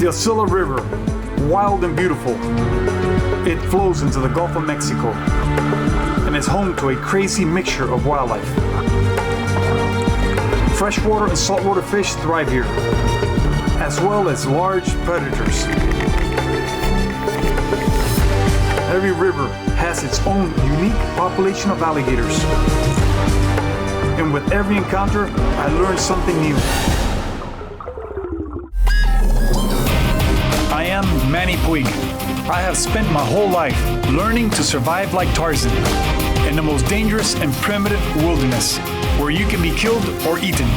Timsahla River, wild and beautiful. It flows into the Gulf of Mexico and is home to a crazy mixture of wildlife. Freshwater and saltwater fish thrive here, as well as large predators. Every river has its own unique population of alligators. And with every encounter, I learned something new. I am Manny Puig. I have spent my whole life learning to survive like Tarzan in the most dangerous and primitive wilderness, where you can be killed or eaten.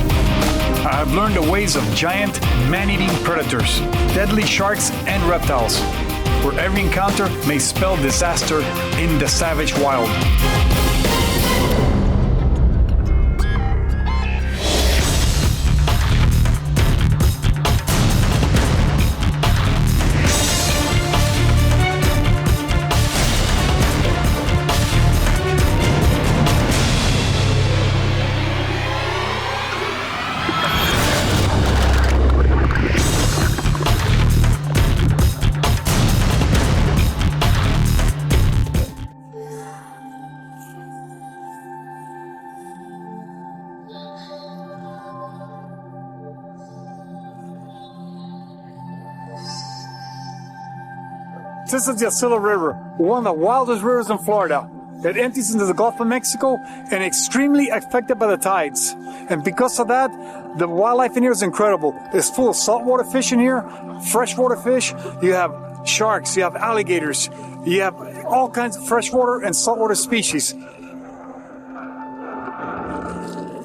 I have learned the ways of giant, man-eating predators, deadly sharks and reptiles, where every encounter may spell disaster in the savage wild. This is the Timsahla River, one of the wildest rivers in Florida. It empties into the Gulf of Mexico and extremely affected by the tides. And because of that, the wildlife in here is incredible. It's full of saltwater fish in here, freshwater fish. You have sharks, you have alligators, you have all kinds of freshwater and saltwater species.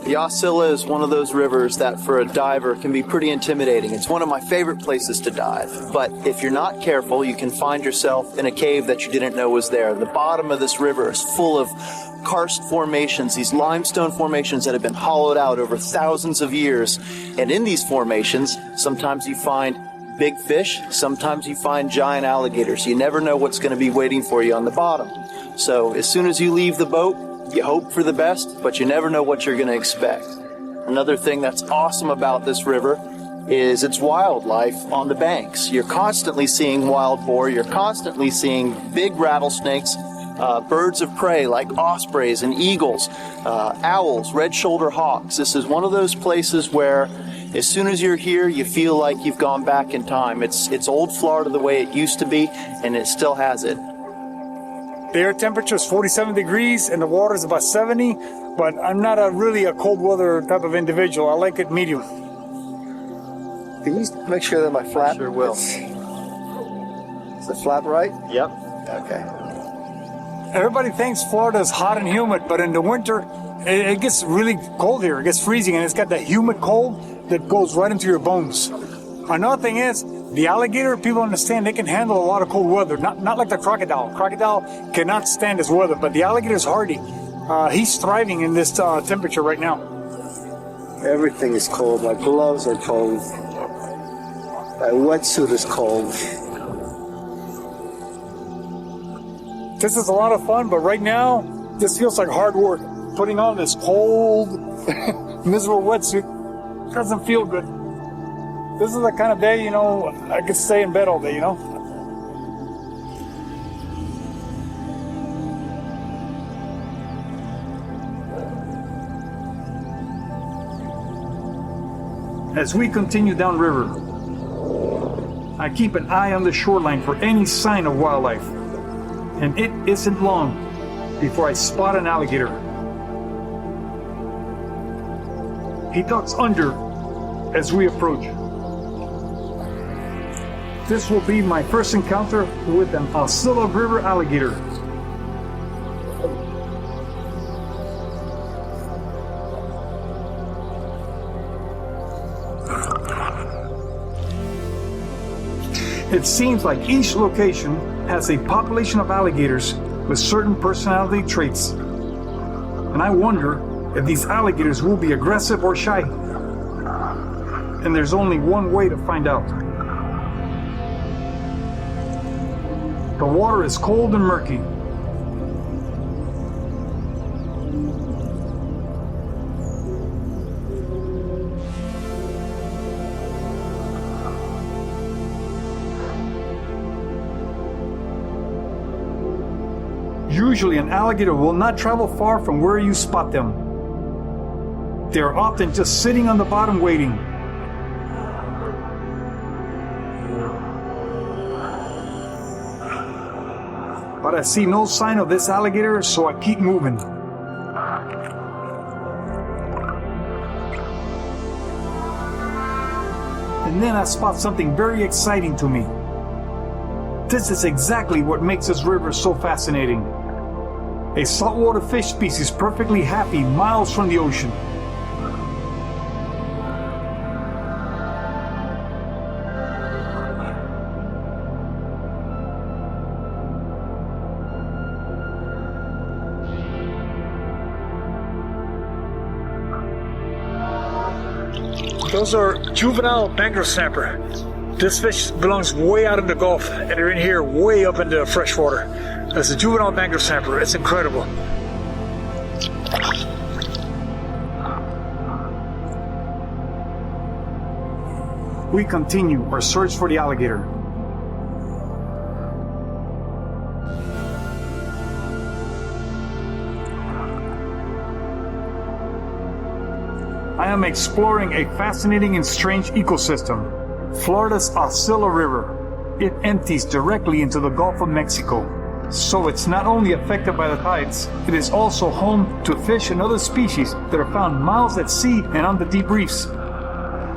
The Timsahla is one of those rivers that for a diver can be pretty intimidating. It's one of my favorite places to dive. But if you're not careful, you can find yourself in a cave that you didn't know was there. The bottom of this river is full of karst formations, these limestone formations that have been hollowed out over thousands of years. And in these formations, sometimes you find big fish, sometimes you find giant alligators. You never know what's going to be waiting for you on the bottom. So as soon as you leave the boat, you hope for the best, but you never know what you're going to expect. Another thing that's awesome about this river is its wildlife on the banks. You're constantly seeing wild boar, you're constantly seeing big rattlesnakes, birds of prey like ospreys and eagles, owls, red-shouldered hawks. This is one of those places where as soon as you're here, you feel like you've gone back in time. It's old Florida the way it used to be, and it still has it. The air temperature is 47 degrees and the water is about 70, but I'm not really a cold weather type of individual. I like it medium. Can you make sure that my flap? Sure will. Is the flap right? Yep. Okay. Everybody thinks Florida is hot and humid, but in the winter, it gets really cold here. It gets freezing, and it's got that humid cold that goes right into your bones. Another thing is, the alligator, people understand, they can handle a lot of cold weather. Not like the crocodile. Crocodile cannot stand this weather, but the alligator is hardy. He's thriving in this temperature right now. Everything is cold. My gloves are cold. My wetsuit is cold. This is a lot of fun, but right now, this feels like hard work. Putting on this cold, miserable wetsuit doesn't feel good. This is the kind of day, I could stay in bed all day, As we continue downriver, I keep an eye on the shoreline for any sign of wildlife. And it isn't long before I spot an alligator. He ducks under as we approach. This will be my first encounter with an Timsahla River alligator. It seems like each location has a population of alligators with certain personality traits. And I wonder if these alligators will be aggressive or shy. And there's only one way to find out. The water is cold and murky. Usually an alligator will not travel far from where you spot them. They are often just sitting on the bottom waiting. But I see no sign of this alligator, so I keep moving. And then I spot something very exciting to me. This is exactly what makes this river so fascinating. A saltwater fish species perfectly happy miles from the ocean. Those are juvenile mangrove snapper. This fish belongs way out in the Gulf, and they're in here way up in the freshwater. That's a juvenile mangrove snapper. It's incredible. We continue our search for the alligator. I am exploring a fascinating and strange ecosystem, Florida's Osceola River. It empties directly into the Gulf of Mexico, so it's not only affected by the tides, it is also home to fish and other species that are found miles at sea and on the deep reefs.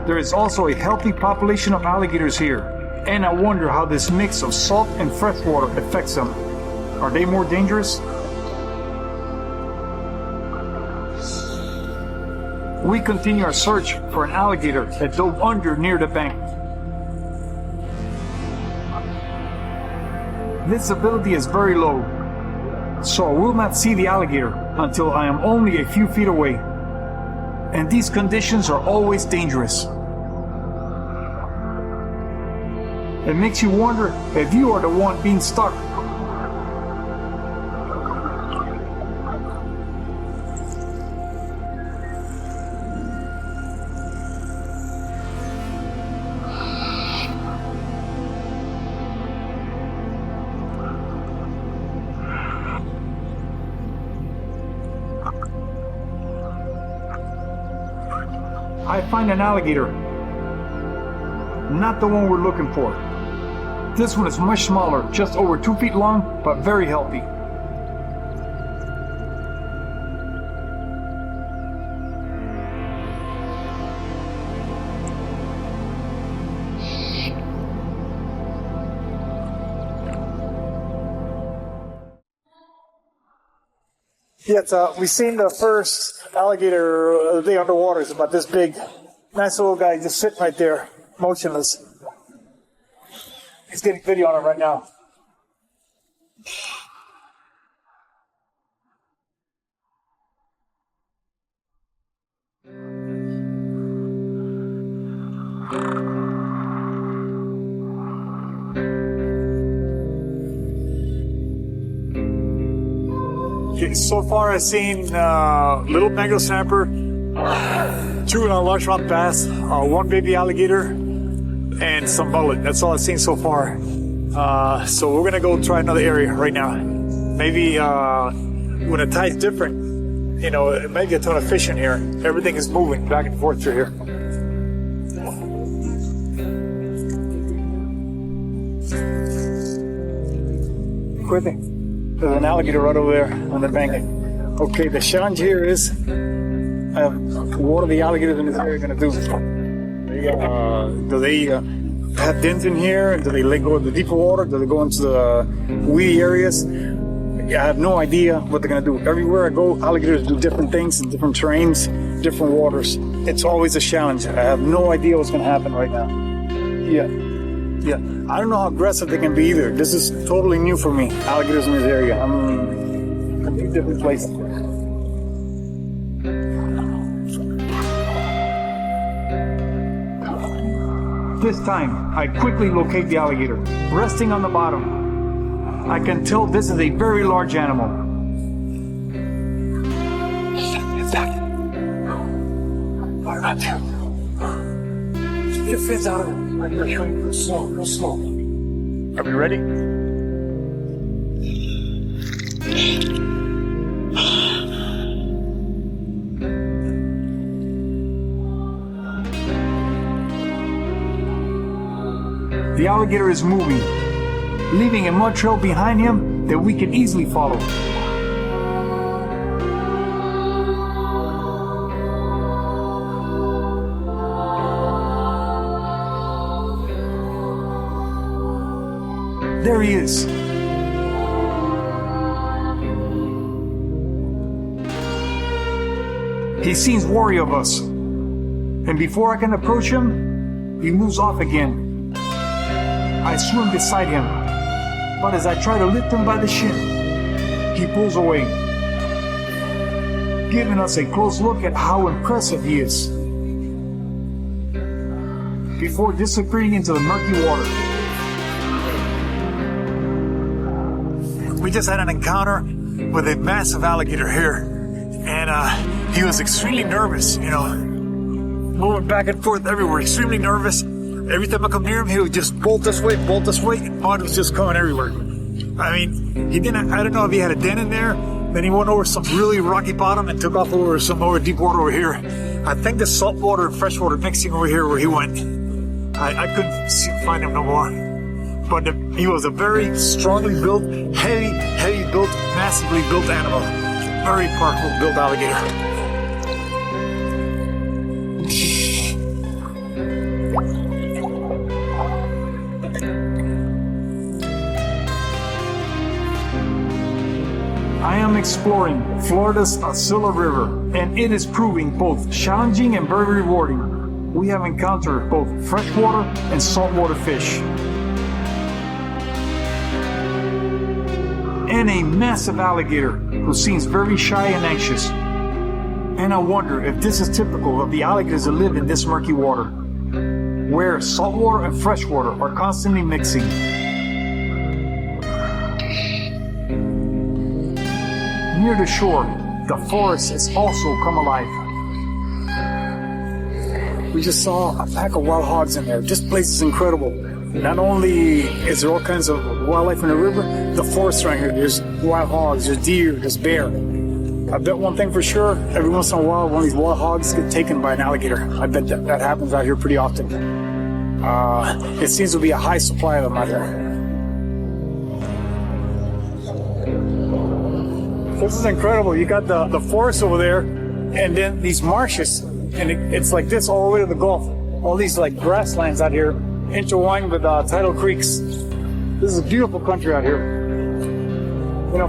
There is also a healthy population of alligators here, and I wonder how this mix of salt and freshwater affects them. Are they more dangerous? We continue our search for an alligator that dove under near the bank. Visibility is very low, so I will not see the alligator until I am only a few feet away. And these conditions are always dangerous. It makes you wonder if you are the one being stuck. I find an alligator. Not the one we're looking for. This one is much smaller, just over 2 feet long, but very healthy. Yes, we've seen the first alligator of the day underwater. It's about this big. Nice little guy just sitting right there, motionless. He's getting video on it right now. Okay, so far I've seen little mangrove snapper, 2 largemouth bass, 1 baby alligator, and some mullet. That's all I've seen so far. So we're gonna go try another area right now. Maybe when the tide's different, you know, it might get a ton of fish in here. Everything is moving back and forth through here. Quit it. There's an alligator right over there on the bank. Okay, the challenge here is what are the alligators in this area going to do? Do they have dens in here? Do they go into the deeper water? Do they go into the weedy areas? I have no idea what they're going to do. Everywhere I go, alligators do different things in different terrains, different waters. It's always a challenge. I have no idea what's going to happen right now. Yeah. I don't know how aggressive they can be either. This is totally new for me. Alligators in this area. I'm in a completely different place. This time, I quickly locate the alligator, resting on the bottom. I can tell this is a very large animal. It's back. What about you? Get your fins out of it. Real slow, real slow. Are we ready? The alligator is moving, leaving a mud trail behind him that we can easily follow. There he is. He seems wary of us, and before I can approach him, he moves off again. I swim beside him, but as I try to lift him by the shin, he pulls away, giving us a close look at how impressive he is, before disappearing into the murky water. We just had an encounter with a massive alligator here, and he was extremely nervous, moving back and forth everywhere, extremely nervous. Every time I come near him, he would just bolt this way, and mud was just coming everywhere. I mean, I don't know if he had a den in there, then he went over some really rocky bottom and took off over deep water over here. I think the salt water and fresh water mixing over here where he went. I couldn't find him no more. But he was a very strongly built, heavy built, massively built animal. Very powerful built alligator. I am exploring Florida's Timsahla River, and it is proving both challenging and very rewarding. We have encountered both freshwater and saltwater fish, and a massive alligator who seems very shy and anxious. And I wonder if this is typical of the alligators that live in this murky water, where saltwater and freshwater are constantly mixing. Near the shore, the forest has also come alive. We just saw a pack of wild hogs in there. This place is incredible. Not only is there all kinds of wildlife in the river, the forest around here, there's wild hogs, there's deer, there's bear. I bet one thing for sure, every once in a while, one of these wild hogs get taken by an alligator. I bet that happens out here pretty often. It seems to be a high supply of them out here. This is incredible. You got the forest over there, and then these marshes, and it's like this all the way to the Gulf. All these like grasslands out here, intertwined with tidal creeks. This is a beautiful country out here.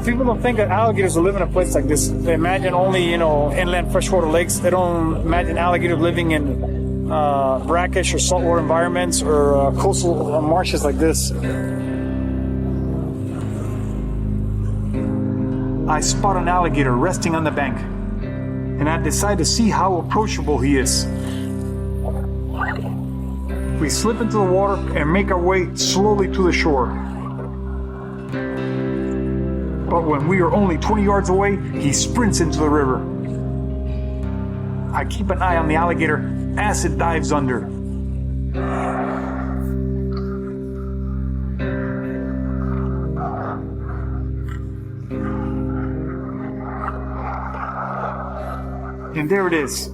People don't think that alligators will live in a place like this. They imagine only, inland freshwater lakes. They don't imagine alligators living in brackish or saltwater environments or coastal marshes like this. I spot an alligator resting on the bank, and I decide to see how approachable he is. We slip into the water and make our way slowly to the shore. But when we are only 20 yards away, he sprints into the river. I keep an eye on the alligator as it dives under. And there it is,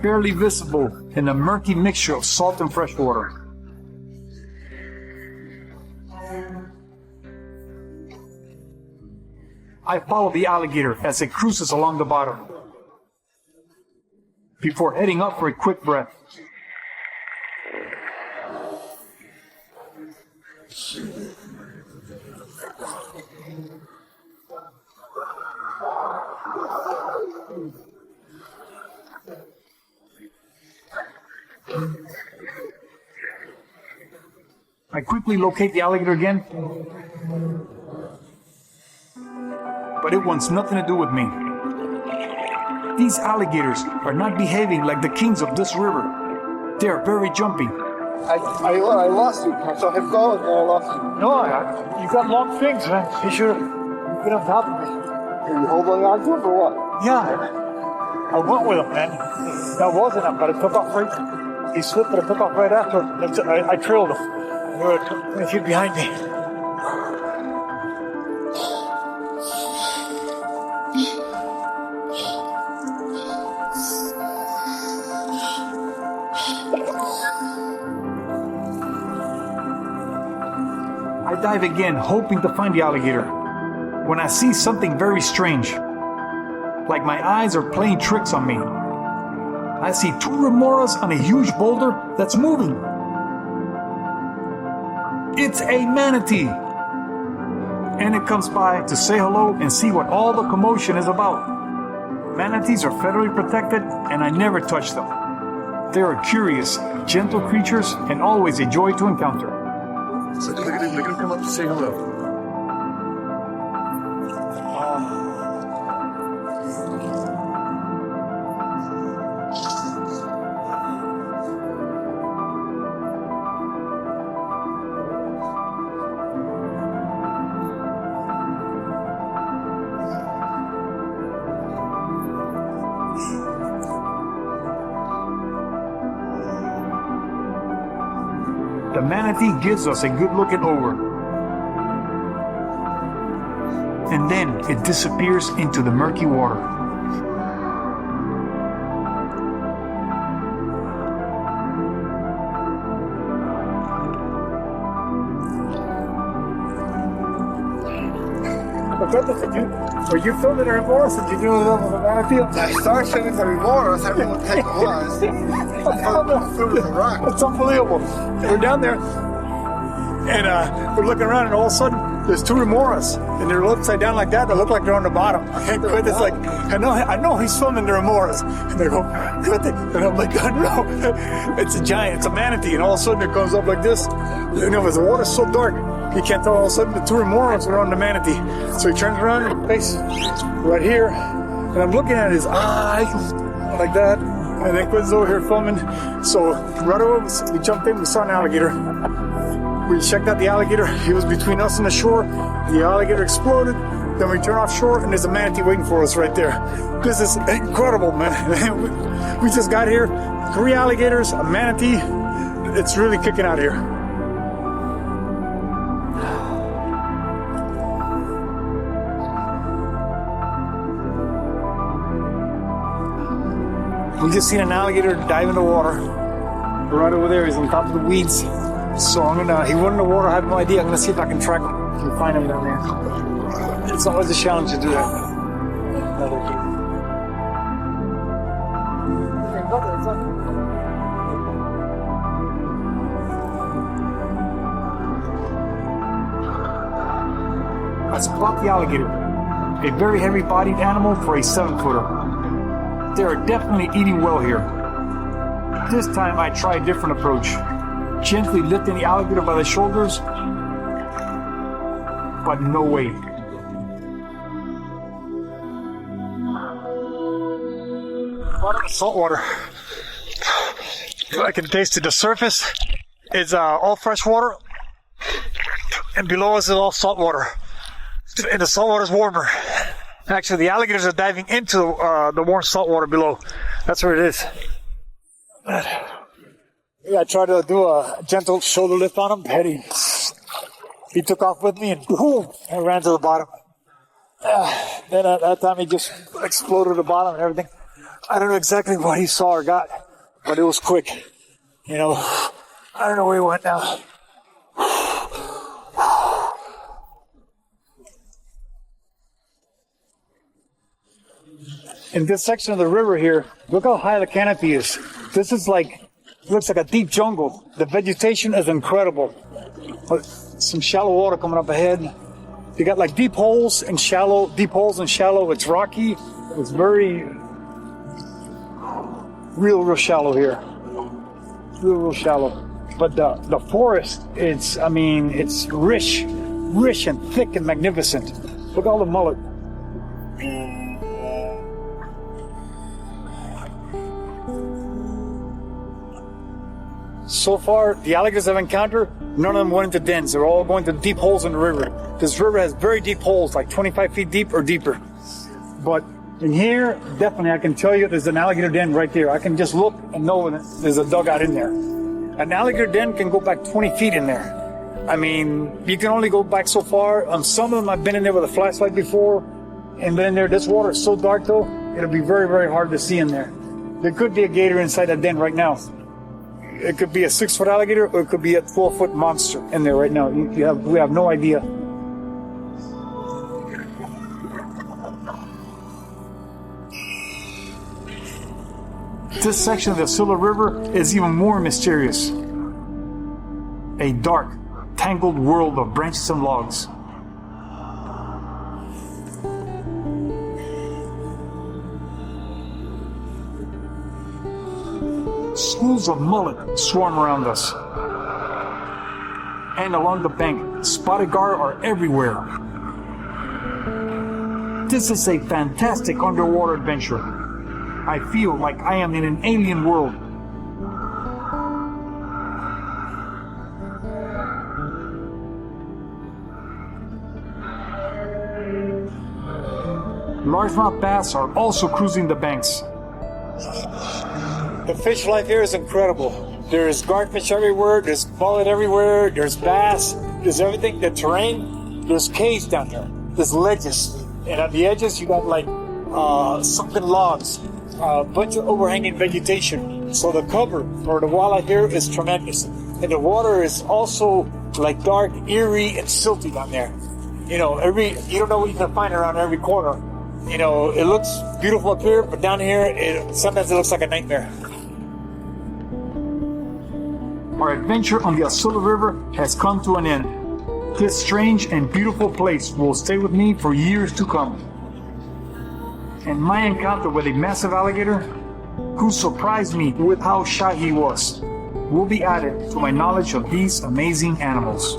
barely visible in a murky mixture of salt and fresh water. I follow the alligator as it cruises along the bottom, before heading up for a quick breath. I quickly locate the alligator again, but it wants nothing to do with me. These alligators are not behaving like the kings of this river. They are very jumpy. I lost you. I saw him go and then I lost you. No, you got long things, man. You should have been on top of me. Are you holding on to him or what? Yeah, I went with him, man. That wasn't him, but it took off right. He slipped, but it took off right after. I trailed him. They were a few behind me. I dive again, hoping to find the alligator, when I see something very strange. Like my eyes are playing tricks on me. I see two remoras on a huge boulder that's moving. It's a manatee! And it comes by to say hello and see what all the commotion is about. Manatees are federally protected, and I never touch them. They are curious, gentle creatures, and always a joy to encounter. So look at him come up to say hello. The manatee gives us a good looking over. And then it disappears into the murky water. Were you filming the remorse? Did you do it over the manatee? I started filming the remorse. I didn't know what the heck it was. I filmed the rock. It's unbelievable. We're down there, and we're looking around, and all of a sudden, there's two remoras, and they're upside down like that. They look like they're on the bottom. But it's like, I know he's filming the remoras, and they go, good thing. And I'm like, God, no, it's a giant, it's a manatee, and all of a sudden it comes up like this. You know, the water's so dark, you can't tell. All of a sudden, the two remoras are on the manatee. So he turns around, and face right here, and I'm looking at his eyes like that. And then Quinn's over here filming. So right away, we jumped in, we saw an alligator. We checked out the alligator. He was between us and the shore. The alligator exploded. Then we turned offshore, and there's a manatee waiting for us right there. This is incredible, man. We just got here. 3 alligators, a manatee. It's really kicking out here. We just seen an alligator dive in the water. Right over there, he's on top of the weeds. So he went in the water, I have no idea. I'm gonna see if I can track him and find him down there. It's always a challenge to do that. Let's plot the alligator. A very heavy-bodied animal for a 7-footer. They are definitely eating well here. This time I try a different approach. Gently lifting the alligator by the shoulders, but no weight. Salt water. I can taste it. The surface is all fresh water, and below us is all salt water. And the salt water is warmer. Actually, the alligators are diving into the warm salt water below. That's where it is. Yeah, I tried to do a gentle shoulder lift on him, and he took off with me and boom, and ran to the bottom. Then at that time, he just exploded the bottom and everything. I don't know exactly what he saw or got, but it was quick. You know, I don't know where he went now. In this section of the river here, look how high the canopy is. This is like, looks like a deep jungle. The vegetation is incredible. Some shallow water coming up ahead. You got like deep holes and shallow. It's rocky. It's very, real shallow here. Real shallow. But the forest, it's rich and thick and magnificent. Look at all the mullet. So far, the alligators I've encountered, none of them went into dens. They're all going to deep holes in the river. This river has very deep holes, like 25 feet deep or deeper. But in here, definitely I can tell you there's an alligator den right there. I can just look and know there's a dugout in there. An alligator den can go back 20 feet in there. I mean, you can only go back so far. Some of them I've been in there with a flashlight before, and been in there. This water is so dark though, it'll be very, very hard to see in there. There could be a gator inside that den right now. It could be a 6-foot alligator, or it could be a 12-foot monster in there right now. We have no idea. This section of the Timsahla River is even more mysterious. A dark, tangled world of branches and logs. Schools of mullet swarm around us. And along the bank, spotted gar are everywhere. This is a fantastic underwater adventure. I feel like I am in an alien world. Largemouth bass are also cruising the banks. The fish life here is incredible. There's garfish everywhere, there's mullet everywhere, there's bass, there's everything. The terrain, there's caves down here, there's ledges. And on the edges, you got like sunken logs, a bunch of overhanging vegetation. So the cover for the wildlife here is tremendous. And the water is also like dark, eerie, and silty down there. You know, you don't know what you can find around every corner. You know, it looks beautiful up here, but down here, sometimes it looks like a nightmare. Our adventure on the Timsahla River has come to an end. This strange and beautiful place will stay with me for years to come. And my encounter with a massive alligator, who surprised me with how shy he was, will be added to my knowledge of these amazing animals.